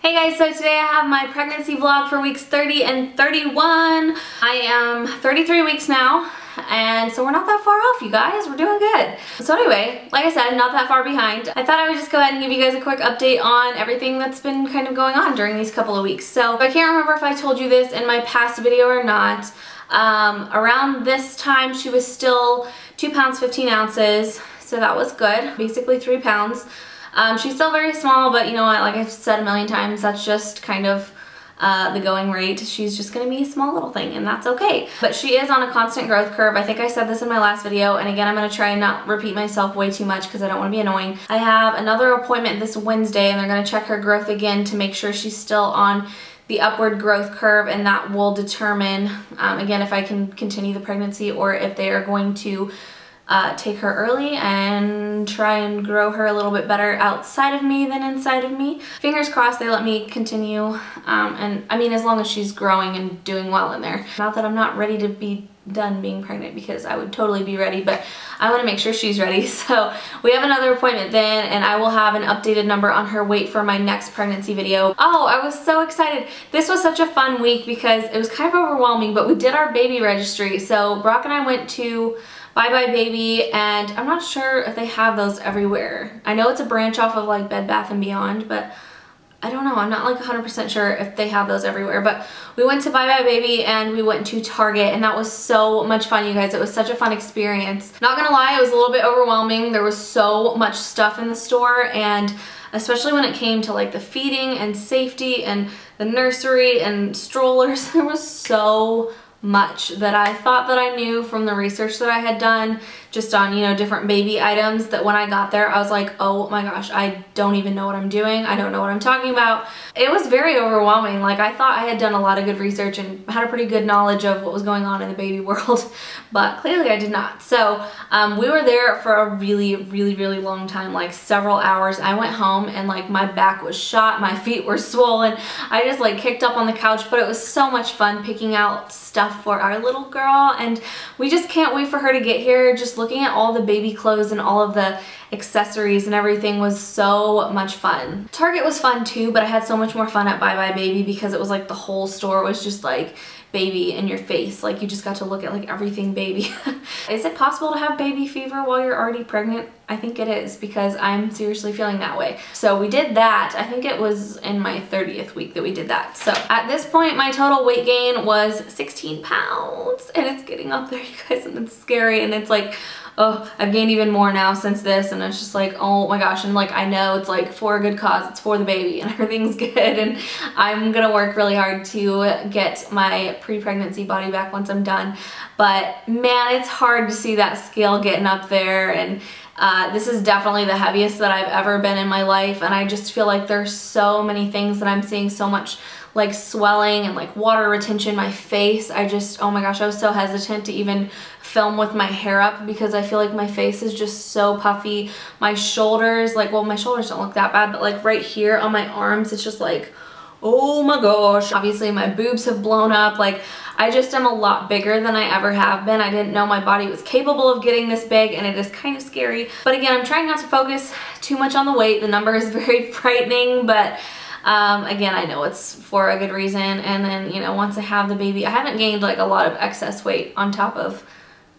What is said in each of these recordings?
Hey guys, so today I have my pregnancy vlog for weeks 30 and 31. I am 33 weeks now, and so we're not that far off, you guys. We're doing good. So anyway, like I said, not that far behind. I thought I would just go ahead and give you guys a quick update on everything that's been kind of going on during these couple of weeks. So I can't remember if I told you this in my past video or not. Around this time, she was still 2 pounds 15 ounces, so that was good. Basically 3 pounds. She's still very small, but you know what, like I've said a million times, that's just kind of the going rate. She's just gonna be a small little thing, and that's okay. But she is on a constant growth curve. I think I said this in my last video, and again, I'm gonna try and not repeat myself way too much because I don't wanna be annoying. I have another appointment this Wednesday, and they're gonna check her growth again to make sure she's still on the upward growth curve, and that will determine, again, if I can continue the pregnancy or if they are going to take her early and try and grow her a little bit better outside of me than inside of me. Fingers crossed they let me continue, and I mean as long as she's growing and doing well in there. Not that I'm not ready to be done being pregnant, because I would totally be ready, but I want to make sure she's ready. So we have another appointment then, and I will have an updated number on her weight for my next pregnancy video. Oh, I was so excited. This was such a fun week because it was kind of overwhelming, but we did our baby registry. So Brock and I went to Bye Bye Baby, and I'm not sure if they have those everywhere. I know it's a branch off of like Bed Bath & Beyond, but I don't know. I'm not like 100% sure if they have those everywhere. But we went to Bye Bye Baby and we went to Target, and that was so much fun, you guys. It was such a fun experience. Not gonna lie, it was a little bit overwhelming. There was so much stuff in the store, and especially when it came to like the feeding and safety and the nursery and strollers, there was so much that I thought that I knew from the research that I had done just on, you know, different baby items, that when I got there I was like, oh my gosh, I don't even know what I'm doing. I don't know what I'm talking about. It was very overwhelming. Like, I thought I had done a lot of good research and had a pretty good knowledge of what was going on in the baby world, but clearly I did not. So we were there for a really long time, like several hours. I went home and like my back was shot, my feet were swollen. I just like kicked up on the couch, but it was so much fun picking out stuff for our little girl, and we just can't wait for her to get here. Just looking at all the baby clothes and all of the accessories and everything was so much fun. Target was fun too, but I had so much more fun at Bye Bye Baby because it was like the whole store was just like baby in your face. Like, you just got to look at like everything baby. Is it possible to have baby fever while you're already pregnant? I think it is, because I'm seriously feeling that way. So we did that. I think it was in my 30th week that we did that. So at this point, my total weight gain was 16 pounds, and it's getting up there, you guys, and it's scary. And it's like, oh, I've gained even more now since this, and it's just like, oh my gosh. And like, I know it's like for a good cause, it's for the baby, and everything's good, and I'm gonna work really hard to get my pre-pregnancy body back once I'm done. But man, it's hard to see that scale getting up there, and this is definitely the heaviest that I've ever been in my life, and I just feel like there's so many things that I'm seeing, so much like swelling and like water retention in my face. I just, oh my gosh, I was so hesitant to even film with my hair up because I feel like my face is just so puffy. My shoulders, like, well, my shoulders don't look that bad, but like right here on my arms, it's just like, oh my gosh. Obviously my boobs have blown up. Like, I just am a lot bigger than I ever have been. I didn't know my body was capable of getting this big, and it is kind of scary. But again, I'm trying not to focus too much on the weight. The number is very frightening, but again, I know it's for a good reason. And then, you know, once I have the baby, I haven't gained like a lot of excess weight on top of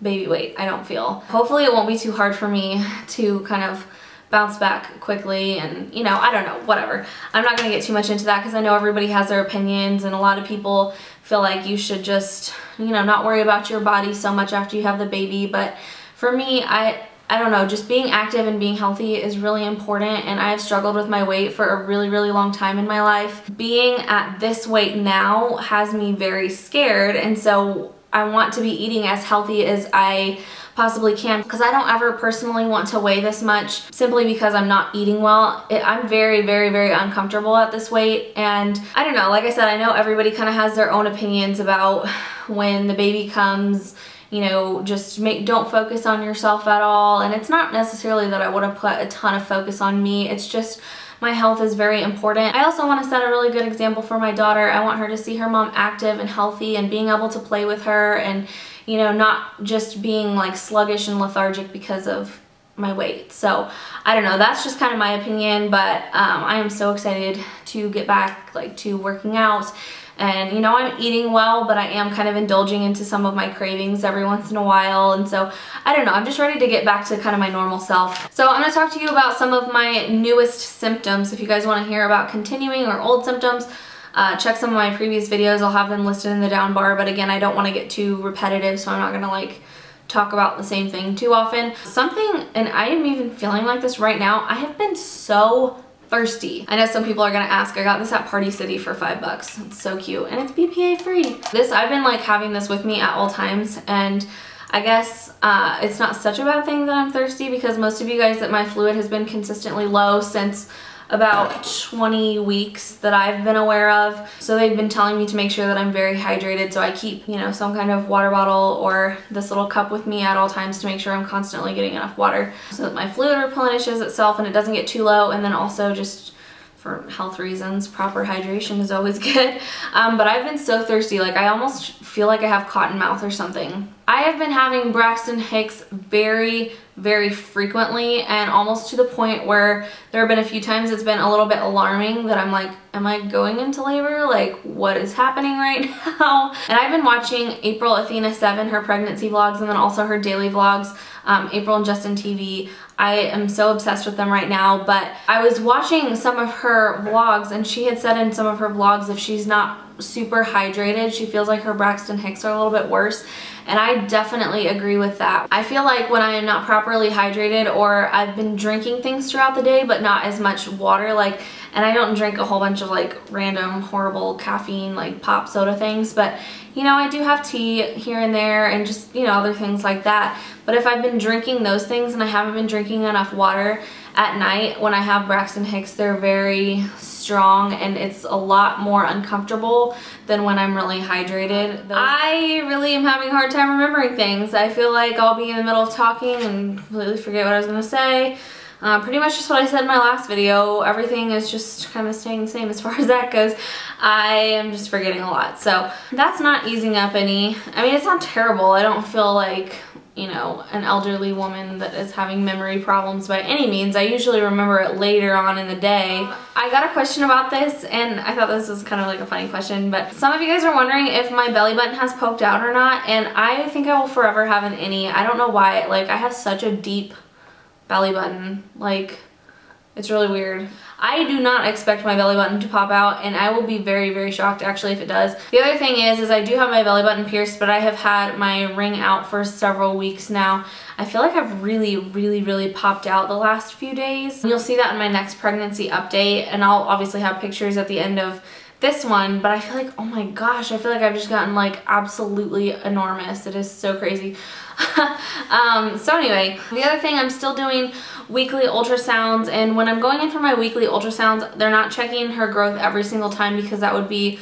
baby weight, I don't feel. Hopefully it won't be too hard for me to kind of bounce back quickly, and you know, I don't know, whatever. I'm not gonna get too much into that because I know everybody has their opinions, and a lot of people feel like you should just, you know, not worry about your body so much after you have the baby. But for me, I don't know, just being active and being healthy is really important, and I have struggled with my weight for a really long time in my life. Being at this weight now has me very scared, and so I want to be eating as healthy as I possibly can, because I don't ever personally want to weigh this much simply because I'm not eating well. I'm very uncomfortable at this weight, and I don't know, like I said, I know everybody kind of has their own opinions about when the baby comes, you know, just don't focus on yourself at all. And it's not necessarily that I want to put a ton of focus on me, it's just my health is very important. I also want to set a really good example for my daughter. I want her to see her mom active and healthy and being able to play with her, and you know, not just being like sluggish and lethargic because of my weight. So I don't know, that's just kind of my opinion, but I am so excited to get back like to working out. And you know, I'm eating well, but I am kind of indulging into some of my cravings every once in a while. And so I don't know, I'm just ready to get back to kind of my normal self. So I'm going to talk to you about some of my newest symptoms. If you guys want to hear about continuing or old symptoms, check some of my previous videos. I'll have them listed in the down bar, but again, I don't want to get too repetitive, so I'm not going to like talk about the same thing too often. Something, and I am even feeling like this right now, I have been so thirsty. I know some people are gonna ask, I got this at Party City for $5. It's so cute, and it's BPA free. I've been like having this with me at all times, and I guess it's not such a bad thing that I'm thirsty, because most of you guys that my fluid has been consistently low since about 20 weeks that I've been aware of. So they've been telling me to make sure that I'm very hydrated, so I keep, you know, some kind of water bottle or this little cup with me at all times to make sure I'm constantly getting enough water so that my fluid replenishes itself and it doesn't get too low. And then also just for health reasons, proper hydration is always good. But I've been so thirsty, like I almost feel like I have cotton mouth or something. I have been having Braxton Hicks very frequently, and almost to the point where there have been a few times it's been a little bit alarming that I'm like, am I going into labor? Like, what is happening right now? And I've been watching April Athena 7, her pregnancy vlogs, and then also her daily vlogs, April and Justin TV. I am so obsessed with them right now, but I was watching some of her vlogs, and she had said in some of her vlogs if she's not super hydrated, she feels like her Braxton Hicks are a little bit worse. And I definitely agree with that. I feel like when I am not properly hydrated, or I've been drinking things throughout the day but not as much water, like, and I don't drink a whole bunch of like random horrible caffeine like pop soda things, but you know, I do have tea here and there and just, you know, other things like that. But if I've been drinking those things and I haven't been drinking enough water at night, when I have Braxton Hicks, they're very strong and it's a lot more uncomfortable than when I'm really hydrated. I really am having a hard time remembering things. I feel like I'll be in the middle of talking and completely forget what I was gonna say. Pretty much just what I said in my last video. Everything is just kind of staying the same as far as that goes. I am just forgetting a lot. So that's not easing up any. I mean, it's not terrible. I don't feel like, you know, an elderly woman that is having memory problems by any means. I usually remember it later on in the day. I got a question about this, and I thought this was kind of like a funny question, but some of you guys are wondering if my belly button has poked out or not, and I think I will forever have an innie. I don't know why. Like, I have such a deep belly button. Like, it's really weird. I do not expect my belly button to pop out, and I will be very shocked actually if it does. The other thing is I do have my belly button pierced, but I have had my ring out for several weeks now. I feel like I've really popped out the last few days. You'll see that in my next pregnancy update, and I'll obviously have pictures at the end of this one, but I feel like, oh my gosh, I feel like I've just gotten like absolutely enormous. It is so crazy. So anyway, the other thing, I'm still doing weekly ultrasounds, and when I'm going in for my weekly ultrasounds, they're not checking her growth every single time, because that would be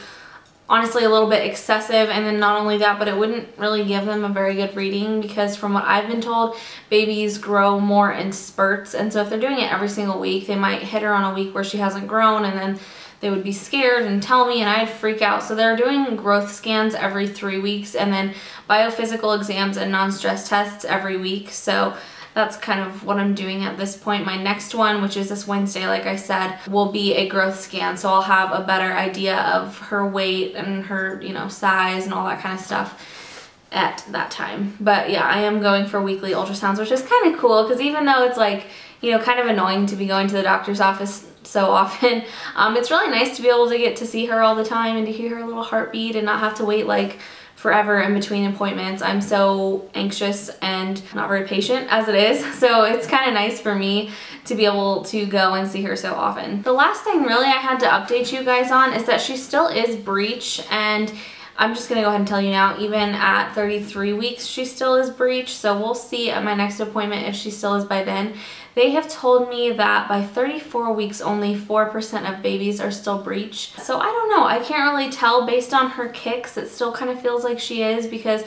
honestly a little bit excessive. And then not only that, but it wouldn't really give them a very good reading, because from what I've been told, babies grow more in spurts, and so if they're doing it every single week, they might hit her on a week where she hasn't grown, and then they would be scared and tell me, and I'd freak out. So they're doing growth scans every 3 weeks, and then biophysical exams and non-stress tests every week. So that's kind of what I'm doing at this point. My next one, which is this Wednesday, like I said, will be a growth scan. So I'll have a better idea of her weight and her, you know, size and all that kind of stuff at that time. But yeah, I am going for weekly ultrasounds, which is kind of cool, because even though it's like, you know, kind of annoying to be going to the doctor's office so often, it's really nice to be able to get to see her all the time and to hear her little heartbeat and not have to wait like forever in between appointments. I'm so anxious and not very patient as it is, so it's kind of nice for me to be able to go and see her so often. The last thing really I had to update you guys on is that she still is breech, and I'm just gonna go ahead and tell you now, even at 33 weeks, she still is breech, so we'll see at my next appointment if she still is by then. They have told me that by 34 weeks, only 4% of babies are still breech. So I don't know, I can't really tell based on her kicks. It still kind of feels like she is, because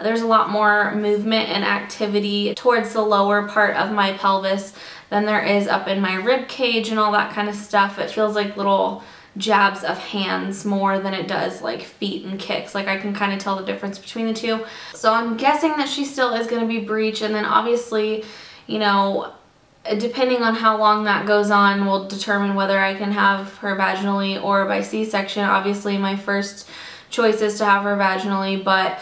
there's a lot more movement and activity towards the lower part of my pelvis than there is up in my rib cage and all that kind of stuff. It feels like little jabs of hands more than it does like feet and kicks. Like, I can kind of tell the difference between the two. So I'm guessing that she still is going to be breech, and then obviously, you know, depending on how long that goes on will determine whether I can have her vaginally or by C-section. Obviously my first choice is to have her vaginally, but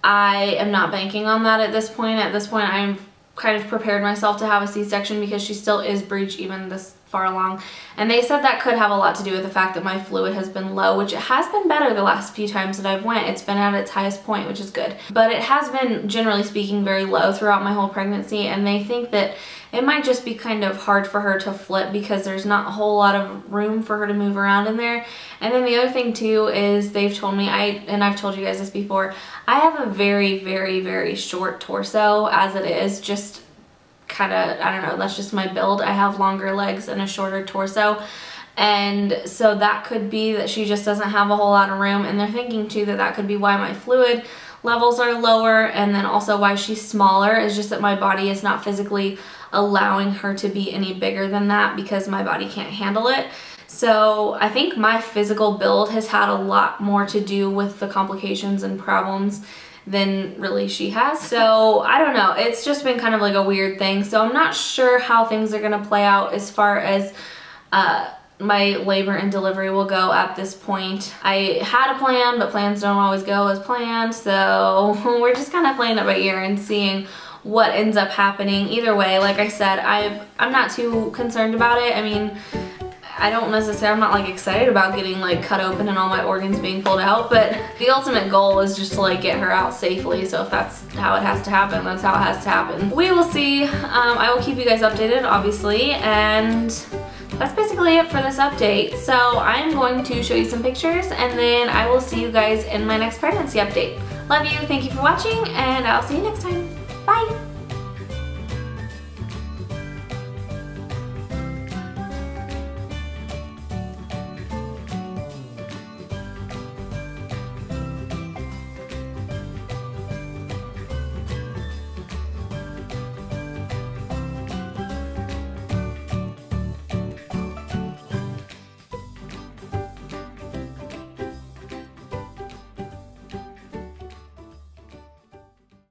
I am not banking on that at this point. At this point I'm kind of prepared myself to have a C-section because she still is breech even this far along. And they said that could have a lot to do with the fact that my fluid has been low, which it has been better the last few times that I've went. It's been at its highest point, which is good. But it has been, generally speaking, very low throughout my whole pregnancy, and they think that it might just be kind of hard for her to flip because there's not a whole lot of room for her to move around in there. And then the other thing too is they've told me, and I've told you guys this before, I have a very, very, very short torso as it is, just kind of, I don't know, that's just my build. I have longer legs and a shorter torso, and so that could be that she just doesn't have a whole lot of room, and they're thinking too that that could be why my fluid levels are lower, and then also why she's smaller is just that my body is not physically allowing her to be any bigger than that because my body can't handle it. So I think my physical build has had a lot more to do with the complications and problems than really she has. So I don't know, it's just been kind of like a weird thing. So I'm not sure how things are gonna play out as far as my labor and delivery will go at this point. I had a plan, but plans don't always go as planned, so we're just kind of playing it by ear and seeing what ends up happening. Either way, like I said, I'm not too concerned about it. I mean, I don't necessarily, I'm not like excited about getting like cut open and all my organs being pulled out, but the ultimate goal is just to like get her out safely. So if that's how it has to happen, that's how it has to happen. We will see. I will keep you guys updated, obviously, and that's basically it for this update. So I'm going to show you some pictures and then I will see you guys in my next pregnancy update. Love you, thank you for watching, and I'll see you next time. Bye!